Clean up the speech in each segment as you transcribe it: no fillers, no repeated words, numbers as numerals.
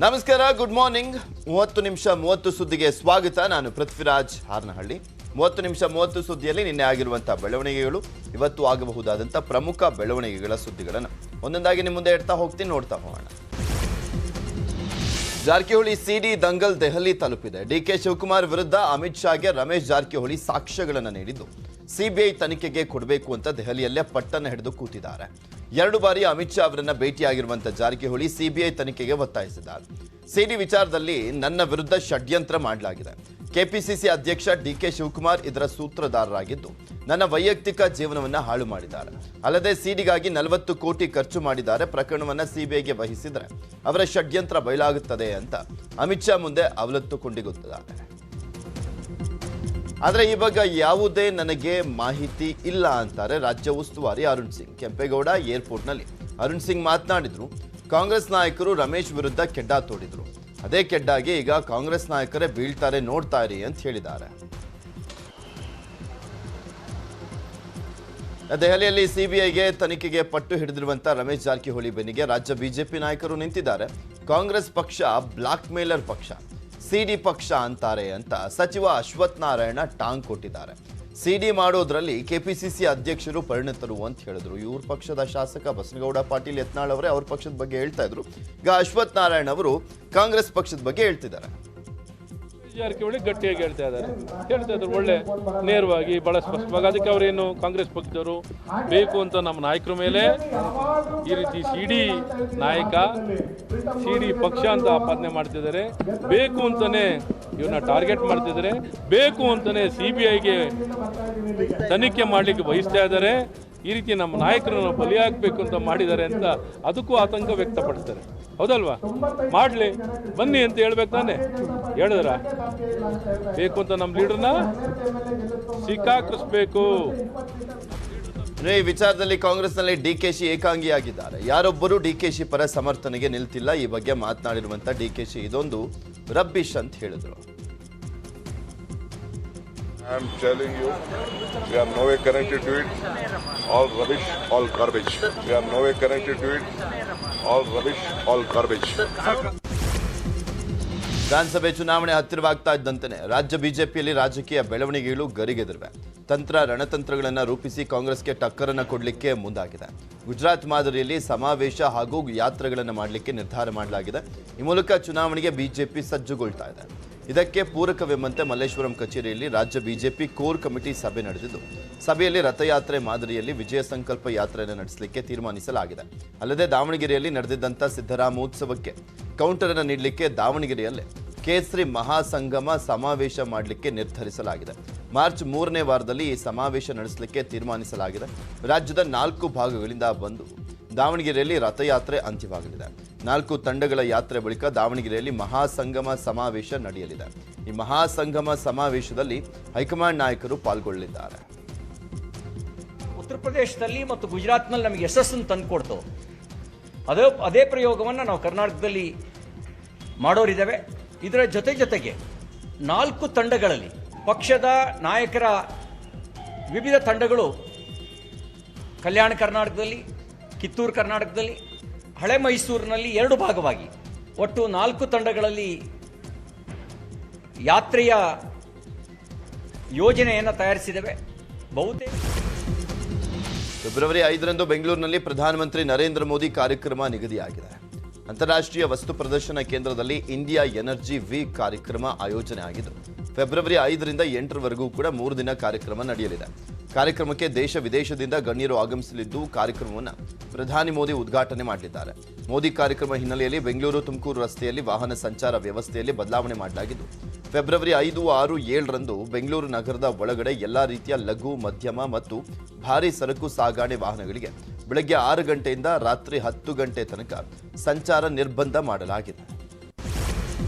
ನಮಸ್ಕಾರ, good morning. 30 ನಿಮಿಷ 30 ಸುದ್ದಿಗೆ ಸ್ವಾಗತ. ನಾನು ಪೃಥ್ವಿರಾಜ್ ಹಾರನಹಳ್ಳಿ. 30 ನಿಮಿಷ 30 ಸುದ್ದಿಯಲ್ಲಿ ನಿನ್ನೆ ಆಗಿರುವಂತಹ ಬೆಳವಣಿಗೆಗಳು, ಇವತ್ತು ಆಗಬಹುದಾದಂತಹ ಪ್ರಮುಖ ಬೆಳವಣಿಗೆಗಳ ಸುದ್ದಿಗಳನ್ನು ಒಂದೊಂದಾಗಿ ನಿಮ್ಮ ಮುಂದೆ ಇಡ್ತಾ ಹೋಗ್ತೀನಿ, ನೋಡ್ತಾ ಹೋಗೋಣ. ಜಾರಕಿಹೊಳಿ ಸಿಡಿ ದಂಗಲ್ ದೆಹಲಿ ತಲುಪಿದೆ. ಡಿಕೆ ಶಿವಕುಮಾರ್ ವಿರುದ್ಧ ಅಮಿತ್ ಶಾಗೆ ರಮೇಶ್ ಜಾರಕಿಹೊಳಿ ಸಾಕ್ಷ್ಯಗಳನ್ನು ನೀಡಿದ್ದು ಸಿಬಿಐ ತನಿಖೆಗೆ ಕೊಡಬೇಕು ಅಂತ ದೆಹಲಿಯಲ್ಲೇ ಪಟ್ಟನ್ನು ಹಿಡಿದು ಕೂತಿದ್ದಾರೆ. 2 ಬಾರಿ ಅಮಿತ್ ಶಾ ಅವರನ್ನ ಭೇಟಿಯಾಗಿರುವಂತಹ ಜಾರಕಿಹೊಳಿ ಸಿಬಿಐ ತನಿಖೆಗೆ ಒತ್ತಾಯಿಸಿದ್ದಾರೆ. ಸಿಡಿ ವಿಚಾರದಲ್ಲಿ ನನ್ನ ವಿರುದ್ಧ ಷಡ್ಯಂತ್ರ ಮಾಡಲಾಗಿದೆ. ಕೆಪಿಸಿಸಿ ಅಧ್ಯಕ್ಷ ಡಿಕೆ ಶಿವಕುಮಾರ್ ಇದರ ಸೂತ್ರಧಾರರಾಗಿದ್ದು ನನ್ನ ವೈಯಕ್ತಿಕ ಜೀವನವನ್ನು ಹಾಳು ಮಾಡಿದ್ದಾರೆ. ಅಲ್ಲದೆ ಸಿಡಿಗಾಗಿ 40 ಕೋಟಿ ಖರ್ಚು ಮಾಡಿದ್ದಾರೆ. ಪ್ರಕರಣವನ್ನು ಸಿಬಿಐಗೆ ವಹಿಸಿದರೆ ಅವರ ಷಡ್ಯಂತ್ರ ಬಯಲಾಗುತ್ತದೆ ಅಂತ ಅಮಿತ್ ಶಾ ಮುಂದೆ ಅವಲತ್ತುಕೊಂಡಿರುತ್ತಾರೆ. ಆದರೆ ಈ ಬಗ್ಗೆ ಯಾವುದೇ ನನಗೆ ಮಾಹಿತಿ ಇಲ್ಲ ಅಂತಾರೆ ರಾಜ್ಯ ಉಸ್ತುವಾರಿ ಅರುಣ್ ಸಿಂಗ್. ಕೆಂಪೇಗೌಡ ಏರ್ಪೋರ್ಟ್ನಲ್ಲಿ ಅರುಣ್ ಸಿಂಗ್ ಮಾತನಾಡಿದ್ರು. ಕಾಂಗ್ರೆಸ್ ನಾಯಕರು ರಮೇಶ್ ವಿರುದ್ಧ ಕೆಡ್ಡ ತೋಡಿದ್ರು. ಅದೇ ಕೆಡ್ಡಾಗಿ ಈಗ ಕಾಂಗ್ರೆಸ್ ನಾಯಕರೇ ಬೀಳ್ತಾರೆ, ನೋಡ್ತಾ ಇರಿ ಅಂತ ಹೇಳಿದ್ದಾರೆ. ದೆಹಲಿಯಲ್ಲಿ ಸಿಬಿಐಗೆ ತನಿಖೆಗೆ ಪಟ್ಟು ಹಿಡಿದಿರುವಂತಹ ರಮೇಶ್ ಜಾರಕಿಹೊಳಿ ಬೆನ್ನಿಗೆ ರಾಜ್ಯ ಬಿಜೆಪಿ ನಾಯಕರು ನಿಂತಿದ್ದಾರೆ. ಕಾಂಗ್ರೆಸ್ ಪಕ್ಷ ಬ್ಲಾಕ್ ಮೇಲರ್ ಪಕ್ಷ, ಸಿಡಿ ಪಕ್ಷ ಅಂತಾರೆ ಅಂತ ಸಚಿವ ಅಶ್ವಥ್ ನಾರಾಯಣ ಟಾಂಗ್ ಕೊಟ್ಟಿದ್ದಾರೆ. ಸಿಡಿ ಮಾಡೋದ್ರಲ್ಲಿ ಕೆಪಿಸಿಸಿ ಅಧ್ಯಕ್ಷರು ಪರಿಣಿತರು ಅಂತ ಹೇಳಿದ್ರು. ಇವ್ರ ಪಕ್ಷದ ಶಾಸಕ ಬಸನಗೌಡ ಪಾಟೀಲ್ ಯತ್ನಾಳ್ ಅವರೇ ಅವ್ರ ಪಕ್ಷದ ಬಗ್ಗೆ ಹೇಳ್ತಾ ಇದ್ರು. ಈಗ ಅಶ್ವಥ್ ನಾರಾಯಣ ಅವರು ಕಾಂಗ್ರೆಸ್ ಪಕ್ಷದ ಬಗ್ಗೆ ಹೇಳ್ತಿದ್ದಾರೆ. ಜಾರಕಿಹೊಳಿ ಗಟ್ಟಿಯಾಗಿ ಹೇಳ್ತಾ ಇದ್ದಾರೆ, ಒಳ್ಳೆ ನೇರವಾಗಿ, ಬಹಳ ಸ್ಪಷ್ಟವಾಗಿ. ಅದಕ್ಕೆ ಅವರೇನು ಕಾಂಗ್ರೆಸ್ ಪಕ್ಷದವರು ಬೇಕು ಅಂತ ನಮ್ಮ ನಾಯಕರ ಮೇಲೆ ಈ ರೀತಿ ಸಿಡಿ ನಾಯಕ, ಸಿಡಿ ಪಕ್ಷ ಅಂತ ಆಪಾದನೆ ಮಾಡ್ತಿದ್ದಾರೆ. ಬೇಕು ಅಂತಾನೆ ಇವನ್ನ ಟಾರ್ಗೆಟ್ ಮಾಡ್ತಿದ್ದಾರೆ. ಬೇಕು ಅಂತಾನೆ ಸಿಬಿಐಗೆ ತನಿಖೆ ಮಾಡಲಿಕ್ಕೆ ಬಯಸ್ತಾ ಇದ್ದಾರೆ. ಈ ರೀತಿ ನಮ್ಮ ನಾಯಕರನ್ನು ಬಲಿಯಾಗಬೇಕು ಅಂತ ಮಾಡಿದ್ದಾರೆ ಅಂತ ಅದಕ್ಕೂ ಆತಂಕ ವ್ಯಕ್ತಪಡಿಸ್ತಾರೆ. ಹೌದಲ್ವಾ? ಮಾಡಲಿ, ಬನ್ನಿ ಅಂತ ಹೇಳ್ಬೇಕು ತಾನೆ. ಹೇಳಿದ್ರ ಬೇಕು ಅಂತ ನಮ್ಮ ಲೀಡರ್ನ ಸಿಕ್ಕಾಕಿಸ್ಬೇಕು. ಈ ವಿಚಾರದಲ್ಲಿ ಕಾಂಗ್ರೆಸ್ನಲ್ಲಿ ಡಿಕೆಶಿ ಏಕಾಂಗಿಯಾಗಿದ್ದಾರೆ. ಯಾರೊಬ್ಬರು ಡಿಕೆಶಿ ಪರ ಸಮರ್ಥನೆಗೆ ನಿಲ್ತಿಲ್ಲ. ಈ ಬಗ್ಗೆ ಮಾತನಾಡಿರುವಂತ ಡಿಕೆಶಿ ಇದೊಂದು ರಬ್ಬಿಶ್ ಅಂತ ಹೇಳಿದ್ರು. I am telling you, we are no way connected to it. All rubbish, all garbage. We are no way connected to it. All rubbish, all garbage. ವಿಧಾನಸಭೆ ಚುನಾವಣೆ ಹತ್ತಿರವಾಗ್ತಾ ಇದ್ದಂತೆ ರಾಜ್ಯ ಬಿಜೆಪಿಯಲ್ಲಿ ರಾಜಕೀಯ ಬೆಳವಣಿಗೆಗಳು ಗರಿಗೆದರಿವೆ. ರಣತಂತ್ರಗಳನ್ನು ರೂಪಿಸಿ ಕಾಂಗ್ರೆಸ್ಗೆ ಟಕ್ಕರನ್ನು ಕೊಡಲಿಕ್ಕೆ ಮುಂದಾಗಿದೆ. ಗುಜರಾತ್ ಮಾದರಿಯಲ್ಲಿ ಸಮಾವೇಶ ಹಾಗೂ ಯಾತ್ರೆಗಳನ್ನು ಮಾಡಲಿಕ್ಕೆ ನಿರ್ಧಾರ ಮಾಡಲಾಗಿದೆ. ಈ ಮೂಲಕ ಚುನಾವಣೆಗೆ ಬಿಜೆಪಿ ಸಜ್ಜುಗೊಳ್ತಾ ಇದೆ. ಇದಕ್ಕೆ ಪೂರಕವೆಂಬಂತೆ ಮಲ್ಲೇಶ್ವರಂ ಕಚೇರಿಯಲ್ಲಿ ರಾಜ್ಯ ಬಿಜೆಪಿ ಕೋರ್ ಕಮಿಟಿ ಸಭೆ ನಡೆದಿದ್ದು, ಸಭೆಯಲ್ಲಿ ರಥಯಾತ್ರೆ ಮಾದರಿಯಲ್ಲಿ ವಿಜಯ ಸಂಕಲ್ಪ ಯಾತ್ರೆಯನ್ನು ನಡೆಸಲಿಕ್ಕೆ ತೀರ್ಮಾನಿಸಲಾಗಿದೆ. ಅಲ್ಲದೆ ದಾವಣಗೆರೆಯಲ್ಲಿ ನಡೆದಿದ್ದಂಥ ಸಿದ್ದರಾಮೋತ್ಸವಕ್ಕೆ ಕೌಂಟರ್ ಅನ್ನು ನೀಡಲಿಕ್ಕೆ ದಾವಣಗೆರೆಯಲ್ಲೇ ಕೇಸರಿ ಮಹಾಸಂಗಮ ಸಮಾವೇಶ ಮಾಡಲಿಕ್ಕೆ ನಿರ್ಧರಿಸಲಾಗಿದೆ. ಮಾರ್ಚ್ 3ನೇ ವಾರದಲ್ಲಿ ಈ ಸಮಾವೇಶ ನಡೆಸಲಿಕ್ಕೆ ತೀರ್ಮಾನಿಸಲಾಗಿದೆ. ರಾಜ್ಯದ 4 ಭಾಗಗಳಿಂದ ಬಂದು ದಾವಣಗೆರೆಯಲ್ಲಿ ರಥಯಾತ್ರೆ ಅಂತ್ಯವಾಗಲಿದೆ. 4 ತಂಡಗಳ ಯಾತ್ರೆ ಬಳಿಕ ದಾವಣಗೆರೆಯಲ್ಲಿ ಮಹಾಸಂಗಮ ಸಮಾವೇಶ ನಡೆಯಲಿದೆ. ಈ ಮಹಾಸಂಗಮ ಸಮಾವೇಶದಲ್ಲಿ ಹೈಕಮಾಂಡ್ ನಾಯಕರು ಪಾಲ್ಗೊಳ್ಳಲಿದ್ದಾರೆ. ಉತ್ತರ ಪ್ರದೇಶದಲ್ಲಿ ಮತ್ತು ಗುಜರಾತ್ನಲ್ಲಿ ನಮಗೆ ಯಶಸ್ಸನ್ನು ತಂದುಕೊಡ್ತು. ಅದೇ ಪ್ರಯೋಗವನ್ನು ನಾವು ಕರ್ನಾಟಕದಲ್ಲಿ ಮಾಡೋರಿದ್ದೇವೆ. ಇದರ ಜೊತೆಗೆ 4 ತಂಡಗಳಲ್ಲಿ ಪಕ್ಷದ ನಾಯಕರ ವಿವಿಧ ತಂಡಗಳು ಕಲ್ಯಾಣ ಕರ್ನಾಟಕದಲ್ಲಿ, ಕಿತ್ತೂರು ಕರ್ನಾಟಕದಲ್ಲಿ, ಹಳೆ ಮೈಸೂರಿನಲ್ಲಿ 2 ಭಾಗವಾಗಿ ಒಟ್ಟು 4 ತಂಡಗಳಲ್ಲಿ ಯಾತ್ರೆಯ ಯೋಜನೆಯನ್ನು ತಯಾರಿಸಿದ್ದೇವೆ. ಬಹುತೇಕ ಫೆಬ್ರವರಿ 5ರಂದು ಬೆಂಗಳೂರಿನಲ್ಲಿ ಪ್ರಧಾನಮಂತ್ರಿ ನರೇಂದ್ರ ಮೋದಿ ಕಾರ್ಯಕ್ರಮ ನಿಗದಿಯಾಗಿದೆ. ಅಂತಾರಾಷ್ಟ್ರೀಯ ವಸ್ತು ಪ್ರದರ್ಶನ ಕೇಂದ್ರದಲ್ಲಿ ಇಂಡಿಯಾ ಎನರ್ಜಿ ವೀಕ್ ಕಾರ್ಯಕ್ರಮ ಆಯೋಜನೆ ಆಗಿದ್ದು, ಫೆಬ್ರವರಿ 5ರಿಂದ 8ರವರೆಗೂ ಕೂಡ 3 ದಿನ ಕಾರ್ಯಕ್ರಮ ನಡೆಯಲಿದೆ. ಕಾರ್ಯಕ್ರಮಕ್ಕೆ ದೇಶ ವಿದೇಶದಿಂದ ಗಣ್ಯರು ಆಗಮಿಸಲಿದ್ದು, ಕಾರ್ಯಕ್ರಮವನ್ನು ಪ್ರಧಾನಿ ಮೋದಿ ಉದ್ಘಾಟನೆ ಮಾಡಲಿದ್ದಾರೆ. ಮೋದಿ ಕಾರ್ಯಕ್ರಮ ಹಿನ್ನೆಲೆಯಲ್ಲಿ ಬೆಂಗಳೂರು ತುಮಕೂರು ರಸ್ತೆಯಲ್ಲಿ ವಾಹನ ಸಂಚಾರ ವ್ಯವಸ್ಥೆಯಲ್ಲಿ ಬದಲಾವಣೆ ಮಾಡಲಾಗಿದ್ದು, ಫೆಬ್ರವರಿ 5, 6, 7ರಂದು ಬೆಂಗಳೂರು ನಗರದ ಒಳಗಡೆ ಎಲ್ಲಾ ರೀತಿಯ ಲಘು, ಮಧ್ಯಮ ಮತ್ತು ಭಾರೀ ಸರಕು ಸಾಗಣೆ ವಾಹನಗಳಿಗೆ ಬೆಳಗ್ಗೆ 6 ಗಂಟೆಯಿಂದ ರಾತ್ರಿ 10 ಗಂಟೆ ತನಕ ಸಂಚಾರ ನಿರ್ಬಂಧ ಮಾಡಲಾಗಿದೆ.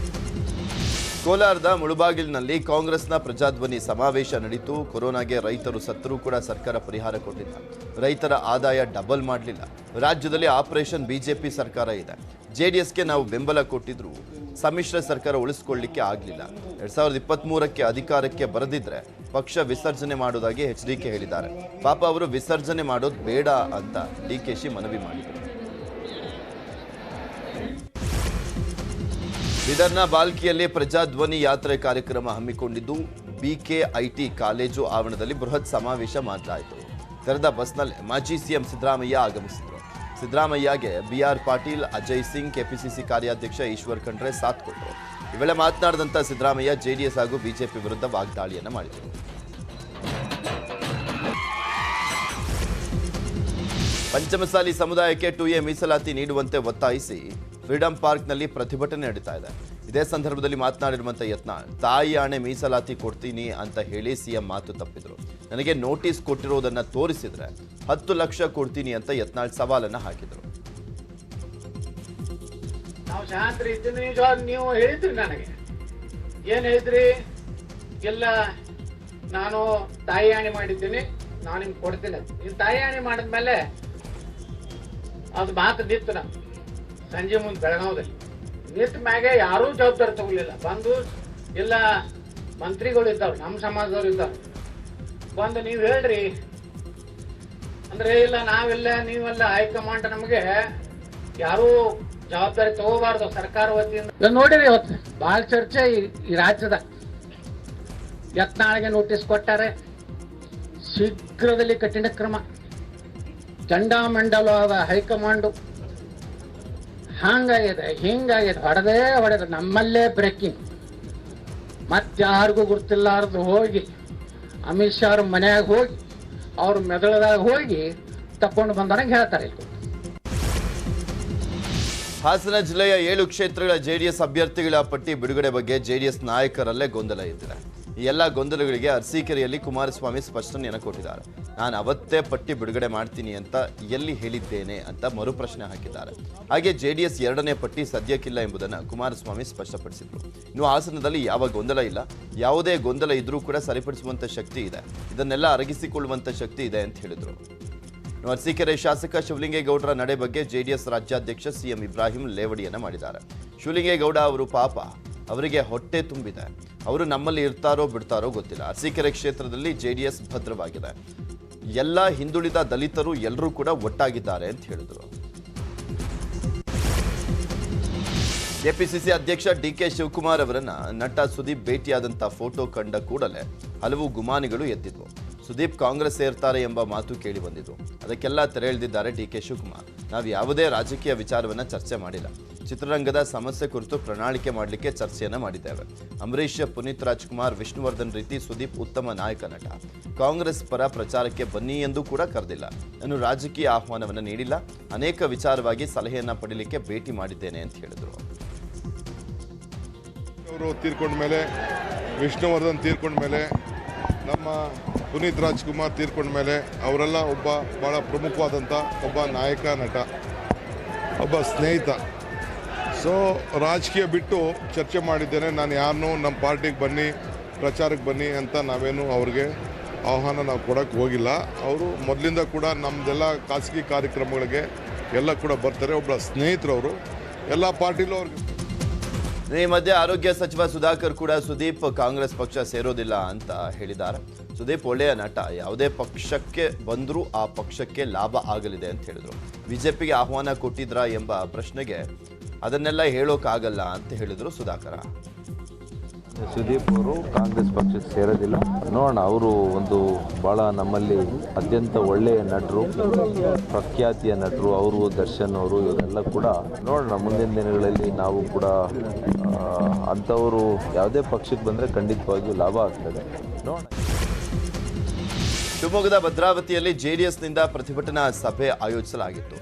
ಕೋಲಾರದ ಮುಳುಬಾಗಿಲಿನಲ್ಲಿ ಕಾಂಗ್ರೆಸ್ನ ಪ್ರಜಾಧ್ವನಿ ಸಮಾವೇಶ ನಡೆಯಿತು. ಕೊರೋನಾಗೆ ರೈತರು ಸತ್ತರೂ ಕೂಡ ಸರ್ಕಾರ ಪರಿಹಾರ ಕೊಟ್ಟಿಲ್ಲ. ರೈತರ ಆದಾಯ ಡಬಲ್ ಮಾಡಲಿಲ್ಲ. ರಾಜ್ಯದಲ್ಲಿ ಆಪರೇಷನ್ ಬಿಜೆಪಿ ಸರ್ಕಾರ ಇದೆ. ಜೆಡಿಎಸ್ಗೆ ನಾವು ಬೆಂಬಲ ಕೊಟ್ಟಿದ್ರು, ಸಮ್ಮಿಶ್ರ ಸರ್ಕಾರ ಉಳಿಸಿಕೊಳ್ಳಲಿಕ್ಕೆ ಆಗಲಿಲ್ಲ. 2023ಕ್ಕೆ ಅಧಿಕಾರಕ್ಕೆ ಬರದಿದ್ರೆ ಪಕ್ಷ ವಿಸರ್ಜನೆ ಮಾಡೋದಾಗಿ ಎಚ್ಡಿಕೆ ಹೇಳಿದ್ದಾರೆ. ಪಾಪ ಅವರು ವಿಸರ್ಜನೆ ಮಾಡೋದು ಬೇಡ ಅಂತ ಡಿಕೆಶಿ ಮನವಿ ಮಾಡಿದರು. ಬೀದರ್ನ ಬಾಲ್ಕಿಯಲ್ಲಿ ಪ್ರಜಾಧ್ವನಿ ಯಾತ್ರೆ ಕಾರ್ಯಕ್ರಮ ಹಮ್ಮಿಕೊಂಡಿದ್ದು BKIT ಕಾಲೇಜು ಆವರಣದಲ್ಲಿ ಬೃಹತ್ ಸಮಾವೇಶ ಮಾಡಲಾಯಿತು. ತೆರೆದ ಬಸ್ನಲ್ಲಿ ಮಾಜಿ ಸಿಎಂ ಸಿದ್ದರಾಮಯ್ಯ ಆಗಮಿಸಿದರು. ಸಿದ್ದರಾಮಯ್ಯಗೆ BR ಪಾಟೀಲ್, ಅಜಯ್ ಸಿಂಗ್, ಕೆಪಿಸಿಸಿ ಕಾರ್ಯಾಧ್ಯಕ್ಷ ಈಶ್ವರ್ ಖಂಡ್ರೆ ಸಾಥ್ ಕೊಟ್ಟರು. ಈ ವೇಳೆ ಮಾತನಾಡಿದಂಥ ಸಿದ್ದರಾಮಯ್ಯ ಜೆಡಿಎಸ್ ಹಾಗೂ ಬಿಜೆಪಿ ವಿರುದ್ಧ ವಾಗ್ದಾಳಿಯನ್ನು ಮಾಡಿದರು. ಪಂಚಮಸಾಲಿ ಸಮುದಾಯಕ್ಕೆ 2A ಮೀಸಲಾತಿ ನೀಡುವಂತೆ ಒತ್ತಾಯಿಸಿ ಫ್ರೀಡಂ ಪಾರ್ಕ್ನಲ್ಲಿ ಪ್ರತಿಭಟನೆ ನಡೀತಾ ಇದೆ. ಇದೇ ಸಂದರ್ಭದಲ್ಲಿ ಮಾತನಾಡಿರುವಂಥ ಯತ್ನಾಳ್, ತಾಯಿ ಆಣೆ ಮೀಸಲಾತಿ ಕೊಡ್ತೀನಿ ಅಂತ ಹೇಳಿ ಸಿಎಂ ಮಾತು ತಪ್ಪಿದ್ರು. ನನಗೆ ನೋಟಿಸ್ ಕೊಟ್ಟಿರೋದನ್ನ ತೋರಿಸಿದ್ರೆ 10 ಲಕ್ಷ ಕೊಡ್ತೀನಿ ಅಂತ ಯತ್ನಾಳ್ ಸವಾಲನ್ನ ಹಾಕಿದ್ರು. ನಾವು ಶಾಂತ ಇದ್ದೀನಿ. ಈಗ ನೀವು ಹೇಳಿದ್ರಿ ನನಗೆ ಏನ್ ಹೇಳಿದ್ರಿ? ಎಲ್ಲ ನಾನು ತಾಯಿ ಆಣೆ ಮಾಡಿದ್ದೀನಿ, ನಾನು ನಿಮ್ಗೆ ಕೊಡ್ತೀನಿ. ನೀವು ತಾಯಿ ಆಣೆ ಮಾಡಿದ್ಮೇಲೆ ಅದು ಮಾತು ನಿಂತು ನಾ ಸಂಜೆ ಮುಂದೆ ಬೆಳಗಾವದಲ್ಲಿ ನಿಂತ ಮ್ಯಾಗೆ ಯಾರೂ ಜವಾಬ್ದಾರಿ ತಗೊಳ್ಳಿಲ್ಲ. ಬಂದು ಎಲ್ಲ ಮಂತ್ರಿಗಳು ಇದ್ದಾವೆ, ನಮ್ಮ ಸಮಾಜದವ್ರು ಇದ್ದಾವೆ, ಬಂದು ನೀವು ಹೇಳ್ರಿ ಅಂದ್ರೆ ಇಲ್ಲ ನಾವೆಲ್ಲ ನೀವೆಲ್ಲ ಹೈಕಮಾಂಡ್ ನಮಗೆ ಯಾರೂ ಜವಾಬ್ದಾರಿ ತಗೋಬಾರ್ದು ಸರ್ಕಾರ ವತಿಯಿಂದ. ನೋಡಿರಿ ಇವತ್ತು ಬಹಳ ಚರ್ಚೆ ಈ ರಾಜ್ಯದ. ಯತ್ನಾಳಿಗೆ ನೋಟಿಸ್ ಕೊಟ್ಟಾರೆ, ಶೀಘ್ರದಲ್ಲಿ ಕಠಿಣ ಕ್ರಮ. ಚಂಡಾಮಂಡಲವಾದ ಹೈಕಮಾಂಡು ಹಂಗಾಗಿದೆ ಹಿಂಗಾಗಿದೆ, ಹೊಡೆದ ನಮ್ಮಲ್ಲೇ ಬ್ರೇಕಿಂಗ್. ಮತ್ತಾರಿಗೂ ಗುರ್ತಿಲ್ಲಾರ್ದು ಹೋಗಿ ಅಮಿತ್ ಶಾ ಅವ್ರ ಮನ್ಯಾಗ ಹೋಗಿ ಅವ್ರ ಮೆದುಳದಾಗ ಹೋಗಿ ತಕೊಂಡು ಬಂದಂಗೆ ಹೇಳ್ತಾರೆ. ಹಾಸನ ಜಿಲ್ಲೆಯ 7 ಕ್ಷೇತ್ರಗಳ ಜೆಡಿಎಸ್ ಅಭ್ಯರ್ಥಿಗಳ ಪಟ್ಟಿ ಬಿಡುಗಡೆ ಬಗ್ಗೆ ಜೆಡಿಎಸ್ ನಾಯಕರಲ್ಲೇ ಗೊಂದಲ ಇದ್ದಿದೆ. ಈ ಎಲ್ಲ ಗೊಂದಲಗಳಿಗೆ ಅರಸೀಕೆರೆಯಲ್ಲಿ ಕುಮಾರಸ್ವಾಮಿ ಸ್ಪಷ್ಟನೆಯನ್ನು ಕೊಟ್ಟಿದ್ದಾರೆ. ನಾನು ಅವತ್ತೇ ಪಟ್ಟಿ ಬಿಡುಗಡೆ ಮಾಡ್ತೀನಿ ಅಂತ ಎಲ್ಲಿ ಹೇಳಿದ್ದೇನೆ ಅಂತ ಮರುಪ್ರಶ್ನೆ ಹಾಕಿದ್ದಾರೆ. ಹಾಗೆ ಜೆಡಿಎಸ್ 2ನೇ ಪಟ್ಟಿ ಸದ್ಯಕ್ಕಿಲ್ಲ ಎಂಬುದನ್ನು ಕುಮಾರಸ್ವಾಮಿ ಸ್ಪಷ್ಟಪಡಿಸಿದರು. ಇನ್ನು ಹಾಸನದಲ್ಲಿ ಯಾವ ಗೊಂದಲ ಇಲ್ಲ, ಯಾವುದೇ ಗೊಂದಲ ಇದ್ರೂ ಕೂಡ ಸರಿಪಡಿಸುವಂತ ಶಕ್ತಿ ಇದೆ, ಇದನ್ನೆಲ್ಲ ಅರಗಿಸಿಕೊಳ್ಳುವಂತ ಶಕ್ತಿ ಇದೆ ಅಂತ ಹೇಳಿದರು. ಅರಸೀಕೆರೆ ಶಾಸಕ ಶಿವಲಿಂಗೇಗೌಡರ ನಡೆ ಬಗ್ಗೆ ಜೆಡಿಎಸ್ ರಾಜ್ಯಾಧ್ಯಕ್ಷ ಸಿಎಂ ಇಬ್ರಾಹಿಂ ಲೇವಡಿಯನ್ನು ಮಾಡಿದ್ದಾರೆ. ಶಿವಲಿಂಗೇಗೌಡ ಅವರು ಪಾಪ, ಅವರಿಗೆ ಹೊಟ್ಟೆ ತುಂಬಿದೆ, ಅವರು ನಮ್ಮಲ್ಲಿ ಇರ್ತಾರೋ ಬಿಡ್ತಾರೋ ಗೊತ್ತಿಲ್ಲ. ಅರಸೀಕೆರೆ ಕ್ಷೇತ್ರದಲ್ಲಿ ಜೆಡಿಎಸ್ ಭದ್ರವಾಗಿದೆ, ಎಲ್ಲ ಹಿಂದುಳಿದ ದಲಿತರು ಎಲ್ಲರೂ ಕೂಡ ಒಟ್ಟಾಗಿದ್ದಾರೆ ಅಂತ ಹೇಳಿದರು. ಕೆಪಿಸಿಸಿ ಅಧ್ಯಕ್ಷ DK ಶಿವಕುಮಾರ್ ಅವರನ್ನ ನಟ ಸುದೀಪ್ ಭೇಟಿಯಾದಂಥ ಫೋಟೋ ಕಂಡ ಕೂಡಲೇ ಹಲವು ಗುಮಾನಿಗಳು ಎದ್ದಿದ್ವು. ಸುದೀಪ್ ಕಾಂಗ್ರೆಸ್ ಸೇರ್ತಾರೆ ಎಂಬ ಮಾತು ಕೇಳಿ ಬಂದಿದ್ದು. ಅದಕ್ಕೆಲ್ಲ ತೆರೆ ಎಳೆದಿದ್ದಾರೆ DK ಶಿವಕುಮಾರ್. ನಾವು ಯಾವುದೇ ರಾಜಕೀಯ ವಿಚಾರವನ್ನು ಚರ್ಚೆ ಮಾಡಿಲ್ಲ, ಚಿತ್ರರಂಗದ ಸಮಸ್ಯೆ ಕುರಿತು ಪ್ರಣಾಳಿಕೆ ಮಾಡಲಿಕ್ಕೆ ಚರ್ಚೆಯನ್ನು ಮಾಡಿದ್ದೇವೆ. ಅಂಬರೀಷ್, ಪುನೀತ್ ರಾಜ್ಕುಮಾರ್, ವಿಷ್ಣುವರ್ಧನ್ ರೀತಿ ಸುದೀಪ್ ಉತ್ತಮ ನಾಯಕ ನಟ. ಕಾಂಗ್ರೆಸ್ ಪರ ಪ್ರಚಾರಕ್ಕೆ ಬನ್ನಿ ಎಂದು ಕೂಡ ಕರೆದಿಲ್ಲ. ನಾನು ರಾಜಕೀಯ ಆಹ್ವಾನವನ್ನು ನೀಡಿಲ್ಲ, ಅನೇಕ ವಿಚಾರವಾಗಿ ಸಲಹೆಯನ್ನು ಪಡೀಲಿಕ್ಕೆ ಭೇಟಿ ಮಾಡಿದ್ದೇನೆ ಅಂತ ಹೇಳಿದರು. ಅವರು ತೀರ್ಕೊಂಡ ಮೇಲೆ, ವಿಷ್ಣುವರ್ಧನ್ ತೀರ್ಕೊಂಡ ಮೇಲೆ, ನಮ್ಮ ಪುನೀತ್ ರಾಜ್ಕುಮಾರ್ ತೀರ್ಕೊಂಡ ಮೇಲೆ ಅವರೆಲ್ಲ ಒಬ್ಬ ಭಾಳ ಪ್ರಮುಖವಾದಂಥ ಒಬ್ಬ ನಾಯಕ ನಟ, ಒಬ್ಬ ಸ್ನೇಹಿತ. ಸೊ ರಾಜಕೀಯ ಬಿಟ್ಟು ಚರ್ಚೆ ಮಾಡಿದ್ದೇನೆ. ನಾನು ಯಾರನ್ನೂ ನಮ್ಮ ಪಾರ್ಟಿಗೆ ಬನ್ನಿ, ಪ್ರಚಾರಕ್ಕೆ ಬನ್ನಿ ಅಂತ ನಾವೇನು ಅವ್ರಿಗೆ ಆಹ್ವಾನ ನಾವು ಕೊಡೋಕ್ಕೆ ಹೋಗಿಲ್ಲ. ಅವರು ಮೊದಲಿಂದ ಕೂಡ ನಮ್ಮದೆಲ್ಲ ಖಾಸಗಿ ಕಾರ್ಯಕ್ರಮಗಳಿಗೆ ಎಲ್ಲ ಕೂಡ ಬರ್ತಾರೆ. ಒಬ್ಬ ಸ್ನೇಹಿತರವರು, ಎಲ್ಲ ಪಾರ್ಟಿಲೂ ಅವ್ರಿಗೆ. ಈ ಮಧ್ಯೆ ಆರೋಗ್ಯ ಸಚಿವ ಸುಧಾಕರ್ ಕೂಡ ಸುದೀಪ್ ಕಾಂಗ್ರೆಸ್ ಪಕ್ಷ ಸೇರೋದಿಲ್ಲ ಅಂತ ಹೇಳಿದ್ದಾರೆ. ಸುದೀಪ್ ಒಳ್ಳೆಯ ನಟ, ಯಾವುದೇ ಪಕ್ಷಕ್ಕೆ ಬಂದರೂ ಆ ಪಕ್ಷಕ್ಕೆ ಲಾಭ ಆಗಲಿದೆ ಅಂತ ಹೇಳಿದರು. ಬಿಜೆಪಿಗೆ ಆಹ್ವಾನ ಕೊಟ್ಟಿದ್ರಾ ಎಂಬ ಪ್ರಶ್ನೆಗೆ ಅದನ್ನೆಲ್ಲ ಹೇಳೋಕ್ಕಾಗಲ್ಲ ಅಂತ ಹೇಳಿದರು ಸುಧಾಕರ. ಸುದೀಪ್ ಅವರು ಕಾಂಗ್ರೆಸ್ ಪಕ್ಷಕ್ಕೆ ಸೇರೋದಿಲ್ಲ, ನೋಡೋಣ. ಅವರು ಒಂದು ಭಾಳ ನಮ್ಮಲ್ಲಿ ಅತ್ಯಂತ ಒಳ್ಳೆಯ ನಟರು, ಪ್ರಖ್ಯಾತಿಯ ನಟರು. ಅವರು, ದರ್ಶನ್ ಅವರು, ಇವರೆಲ್ಲ ಕೂಡ ನೋಡೋಣ. ಮುಂದಿನ ದಿನಗಳಲ್ಲಿ ನಾವು ಕೂಡ ಅಂಥವರು ಯಾವುದೇ ಪಕ್ಷಕ್ಕೆ ಬಂದರೆ ಖಂಡಿತವಾಗಿಯೂ ಲಾಭ ಆಗ್ತದೆ, ನೋಡೋಣ. ಶಿವಮೊಗ್ಗದ ಭದ್ರಾವತಿಯಲ್ಲಿ ಜೆಡಿಎಸ್ನಿಂದ ಪ್ರತಿಭಟನಾ ಸಭೆ ಆಯೋಜಿಸಲಾಗಿತ್ತು.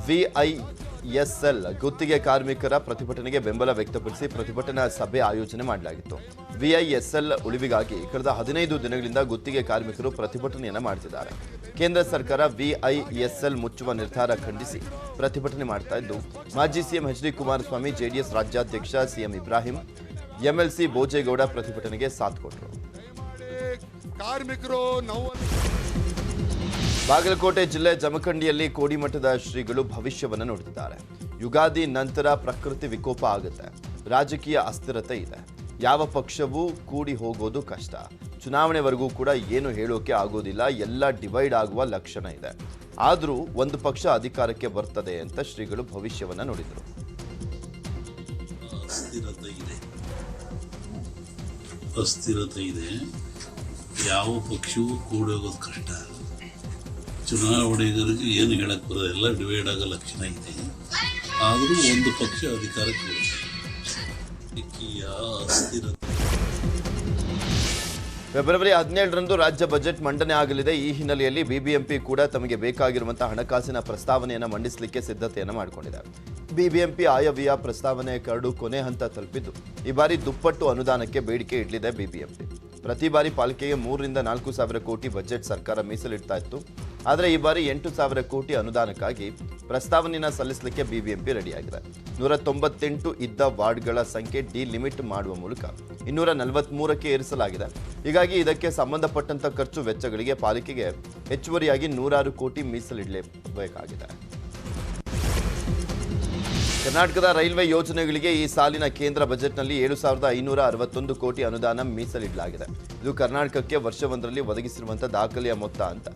VISL ಗುತ್ತಿಗೆ ಕಾರ್ಮಿಕರ ಪ್ರತಿಭಟನೆಗೆ ಬೆಂಬಲ ವ್ಯಕ್ತಪಡಿಸಿ ಪ್ರತಿಭಟನಾ ಸಭೆ ಆಯೋಜನೆ ಮಾಡಲಾಗಿತ್ತು. VISL ಉಳಿವಿಗಾಗಿ ಕಳೆದ 15 ದಿನಗಳಿಂದ ಗುತ್ತಿಗೆ ಕಾರ್ಮಿಕರು ಪ್ರತಿಭಟನೆಯನ್ನು ಮಾಡುತ್ತಿದ್ದಾರೆ. ಕೇಂದ್ರ ಸರ್ಕಾರ VISL ಮುಚ್ಚುವ ನಿರ್ಧಾರ ಖಂಡಿಸಿ ಪ್ರತಿಭಟನೆ ಮಾಡ್ತಾ ಇದ್ದು, ಮಾಜಿ ಸಿಎಂ HD ಕುಮಾರಸ್ವಾಮಿ, ಜೆಡಿಎಸ್ ರಾಜ್ಯಾಧ್ಯಕ್ಷ ಸಿಎಂ ಇಬ್ರಾಹಿಂ, MLC ಬೋಜೇಗೌಡ ಪ್ರತಿಭಟನೆಗೆ ಸಾಥ್ ಕೊಟ್ಟರು. ಕಾರ್ಮಿಕರು ಬಾಗಲಕೋಟೆ ಜಿಲ್ಲೆ ಜಮಖಂಡಿಯಲ್ಲಿ ಕೋಡಿಮಠದ ಶ್ರೀಗಳು ಭವಿಷ್ಯವನ್ನು ನುಡಿದಿದ್ದಾರೆ. ಯುಗಾದಿ ನಂತರ ಪ್ರಕೃತಿ ವಿಕೋಪ ಆಗುತ್ತೆ, ರಾಜಕೀಯ ಅಸ್ಥಿರತೆ ಇದೆ, ಯಾವ ಪಕ್ಷವೂ ಕೂಡಿ ಹೋಗೋದು ಕಷ್ಟ, ಚುನಾವಣೆವರೆಗೂ ಕೂಡ ಏನು ಹೇಳೋಕೆ ಆಗೋದಿಲ್ಲ, ಎಲ್ಲ ಡಿವೈಡ್ ಆಗುವ ಲಕ್ಷಣ ಇದೆ, ಆದರೂ ಒಂದು ಪಕ್ಷ ಅಧಿಕಾರಕ್ಕೆ ಬರ್ತದೆ ಅಂತ ಶ್ರೀಗಳು ಭವಿಷ್ಯವನ್ನು ನುಡಿದರು. ಅಸ್ಥಿರತೆ ಇದೆ. ಯಾವ ಪಕ್ಷವೂ ಕೂಡಿ ಹೋಗೋದು ಕಷ್ಟ. ಚುನಾವಣೆಗರಿಗೆ ಏನು ಹೇಳಕ್ ಬರೋದು, ಎಲ್ಲ ಡಿವೈಡ್ ಆಗೋ ಲಕ್ಷಣ ಇದೆ. ಆದರೂ ಒಂದು ಪಕ್ಷ ಅಧಿಕಾರಕ್ಕೆ ಬರುತ್ತೆ. ಅಸ್ಥಿರತೆ. ಫೆಬ್ರವರಿ 17ರಂದು ರಾಜ್ಯ ಬಜೆಟ್ ಮಂಡನೆ ಆಗಲಿದೆ. ಈ ಹಿನ್ನೆಲೆಯಲ್ಲಿ ಬಿಬಿಎಂಪಿ ಕೂಡ ತಮಗೆ ಬೇಕಾಗಿರುವಂತಹ ಹಣಕಾಸಿನ ಪ್ರಸ್ತಾವನೆಯನ್ನು ಮಂಡಿಸಲಿಕ್ಕೆ ಸಿದ್ಧತೆಯನ್ನು ಮಾಡಿಕೊಂಡಿದೆ. ಬಿಬಿಎಂಪಿ ಆಯವ್ಯಯ ಪ್ರಸ್ತಾವನೆ ಕರಡು ಕೊನೆ ಹಂತ ತಲುಪಿದ್ದು ಈ ಬಾರಿ ದುಪ್ಪಟ್ಟು ಅನುದಾನಕ್ಕೆ ಬೇಡಿಕೆ ಇಡಲಿದೆ ಬಿಬಿಎಂಪಿ. ಪ್ರತಿ ಬಾರಿ ಪಾಲಿಕೆಗೆ 3 ರಿಂದ 4 ಸಾವಿರ ಕೋಟಿ ಬಜೆಟ್ ಸರ್ಕಾರ ಮೀಸಲಿಡ್ತಾ ಇತ್ತು. ಆದರೆ ಈ ಬಾರಿ 8 ಸಾವಿರ ಕೋಟಿ ಅನುದಾನಕ್ಕಾಗಿ ಪ್ರಸ್ತಾವನೆಯನ್ನು ಸಲ್ಲಿಸಲಿಕ್ಕೆ ಬಿಬಿಎಂಪಿ ರೆಡಿಯಾಗಿದೆ. 198 ಇದ್ದ ವಾರ್ಡ್ಗಳ ಸಂಖ್ಯೆ ಲಿಮಿಟ್ ಮಾಡುವ ಮೂಲಕ 243ಕ್ಕೆ ಏರಿಸಲಾಗಿದೆ. ಹೀಗಾಗಿ ಇದಕ್ಕೆ ಸಂಬಂಧಪಟ್ಟಂತ ಖರ್ಚು ವೆಚ್ಚಗಳಿಗೆ ಪಾಲಿಕೆಗೆ ಹೆಚ್ಚುವರಿಯಾಗಿ 106 ಕೋಟಿ ಮೀಸಲಿಡಲೇಬೇಕಾಗಿದೆ. ಕರ್ನಾಟಕದ ರೈಲ್ವೆ ಯೋಜನೆಗಳಿಗೆ ಈ ಸಾಲಿನ ಕೇಂದ್ರ ಬಜೆಟ್ನಲ್ಲಿ 7,561 ಕೋಟಿ ಅನುದಾನ ಮೀಸಲಿಡಲಾಗಿದೆ. ಇದು ಕರ್ನಾಟಕಕ್ಕೆ ವರ್ಷವೊಂದರಲ್ಲಿ ಒದಗಿಸಿರುವಂತಹ ದಾಖಲೆಯ ಮೊತ್ತ ಅಂತ